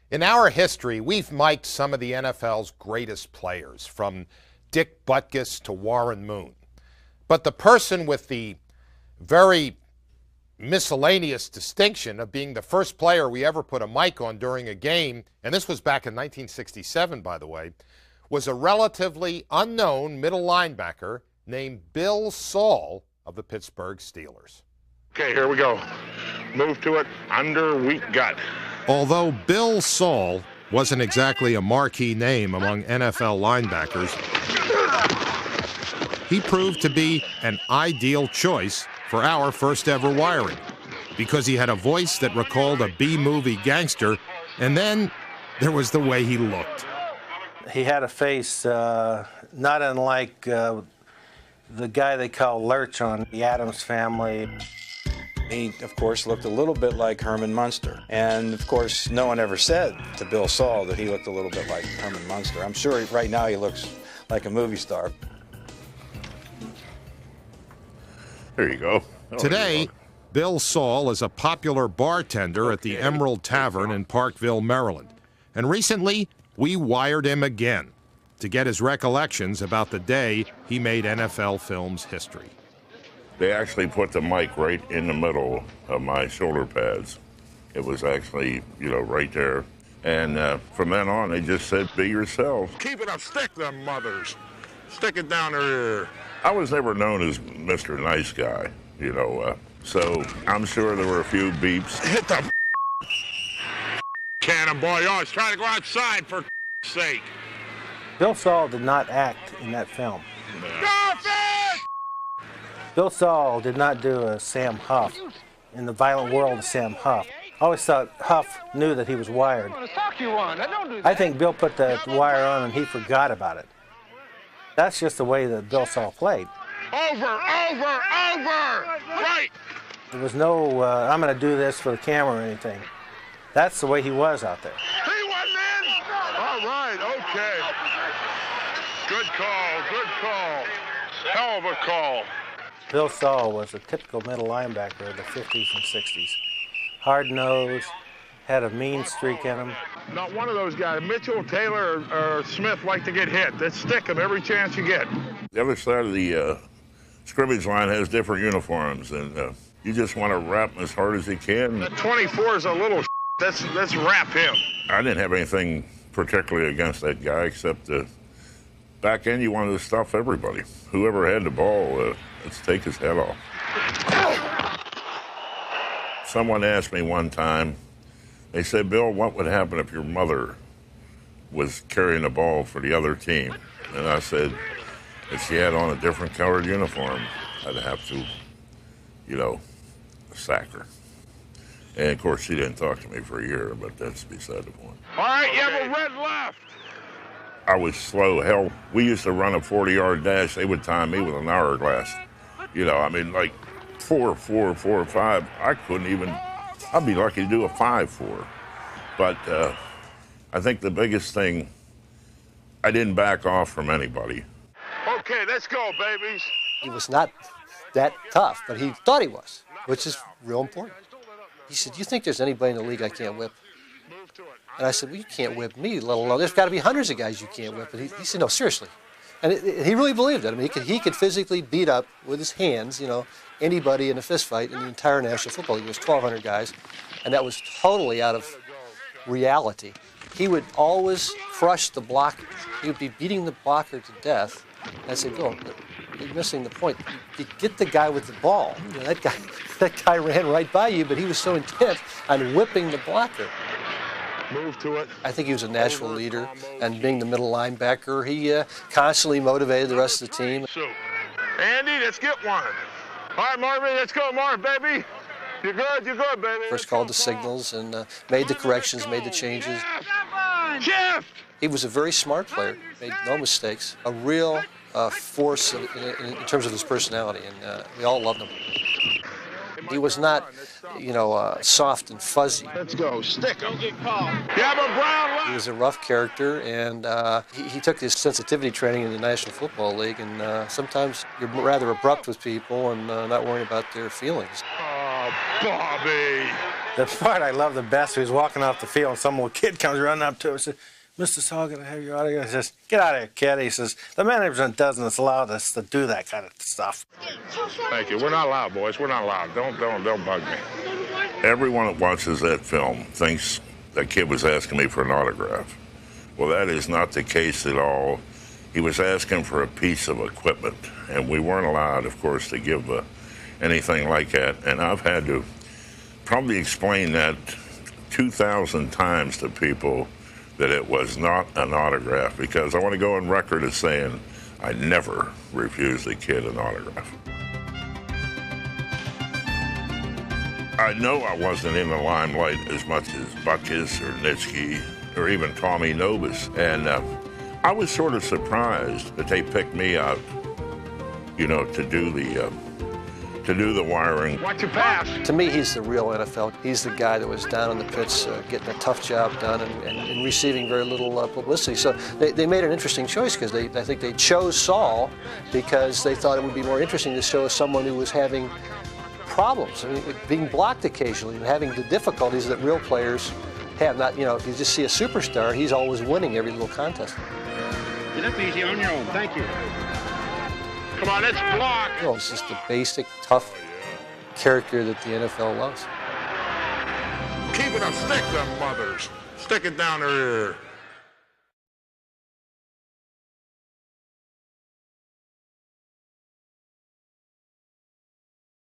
In our history, we've mic'd some of the NFL's greatest players, from Dick Butkus to Warren Moon. But the person with the very miscellaneous distinction of being the first player we ever put a mic on during a game, and this was back in 1967, by the way, was a relatively unknown middle linebacker named Bill Saul of the Pittsburgh Steelers. Okay, here we go. Move to it, under, weak gut. Although Bill Saul wasn't exactly a marquee name among NFL linebackers, he proved to be an ideal choice for our first ever wiring, because he had a voice that recalled a B-movie gangster, and then there was the way he looked. He had a face not unlike the guy they call Lurch on the Addams Family. He, of course, looked a little bit like Herman Munster. And, of course, no one ever said to Bill Saul that he looked a little bit like Herman Munster. I'm sure right now he looks like a movie star. There you go. Today, Bill Saul is a popular bartender at the Emerald Tavern in Parkville, Maryland. And recently, we wired him again to get his recollections about the day he made NFL Films history. They actually put the mic right in the middle of my shoulder pads. It was actually, right there. And from then on, they just said, be yourself. Keep it up, stick them mothers. Stick it down their ear. I was never known as Mr. Nice Guy, so I'm sure there were a few beeps. Hit the cannon, boy. You always trying to go outside, for sake. Bill Saul did not act in that film. Garfield! Bill Saul did not do a Sam Huff in the violent world of Sam Huff. I always thought Huff knew that he was wired. I think Bill put the wire on and he forgot about it. That's just the way that Bill Saul played. Over! Right! There was no, I'm going to do this for the camera or anything. That's the way he was out there. He wasn't in! All right, okay. Good call. Hell of a call. Bill Saul was a typical middle linebacker of the 50s and 60s. Hard-nosed, had a mean streak in him. Not one of those guys. Mitchell, Taylor, or Smith like to get hit. Let's stick them every chance you get. The other side of the scrimmage line has different uniforms, and you just want to wrap them as hard as you can. The 24 is a little Let's wrap him. I didn't have anything particularly against that guy, except back then you wanted to stuff everybody. Whoever had the ball, let's take his head off. Someone asked me one time, they said, Bill, what would happen if your mother was carrying the ball for the other team? And I said, if she had on a different colored uniform, I'd have to, sack her. And, of course, she didn't talk to me for a year, but that's beside the point. All right, you have a red left. I was slow. Hell, we used to run a 40-yard dash. They would time me with an hourglass. Like 4.4, 4.5. I couldn't even, I'd be lucky to do a 5.4. But I think the biggest thing, I didn't back off from anybody. Okay, let's go, babies. He was not that tough, but he thought he was, which is real important. He said, you think there's anybody in the league I can't whip? And I said, well, you can't whip me, let alone, there's got to be hundreds of guys you can't whip. And he said, no, seriously. And he really believed it. I mean, he could physically beat up with his hands, anybody in a fist fight in the entire National Football League. There was 1,200 guys, and that was totally out of reality. He would always crush the blocker. He would be beating the blocker to death. And I said, Bill, you're missing the point. You get the guy with the ball. That guy ran right by you, but he was so intent on whipping the blocker. Move to it. I think he was a natural leader, and being the middle linebacker, he constantly motivated the rest of the team. Andy, let's get one. All right, Marvin, let's go, Marv, baby. You're good, baby. First called the signals and made the corrections, made the changes. Jeff! He was a very smart player, made no mistakes, a real force in terms of his personality, and we all loved him. He was not, soft and fuzzy. Let's go, stick him. You have a brown left. He was a rough character, and he took his sensitivity training in the National Football League, and sometimes you're rather abrupt with people and not worrying about their feelings. Oh, Bobby. The part I love the best, he was walking off the field and some little kid comes running up to him and says, "Mr. Saul, can I have your autograph?" He says, "Get out of here, kid." He says, "The management doesn't allow us to do that kind of stuff." Thank you. We're not allowed, boys. We're not allowed. Don't bug me. Everyone that watches that film thinks that kid was asking me for an autograph. Well, that is not the case at all. He was asking for a piece of equipment, and we weren't allowed, of course, to give anything like that. And I've had to probably explain that 2,000 times to people that it was not an autograph, because I want to go on record as saying I never refused a kid an autograph. I know I wasn't in the limelight as much as Butkus or Nitsky or even Tommy Nobis, and I was sort of surprised that they picked me out, you know, to do the wiring. Watch your pass. To me, he's the real NFL. He's the guy that was down on the pitch, getting a tough job done and receiving very little publicity. So they made an interesting choice, because I think they chose Saul because they thought it would be more interesting to show someone who was having problems, I mean, being blocked occasionally and having the difficulties that real players have. Not, you know, if you just see a superstar, he's always winning every little contest. You look easy on your own. Thank you. Come on, let's block. You know, it's just the basic, tough character that the NFL loves. Keep it a stick, them mothers. Stick it down her ear.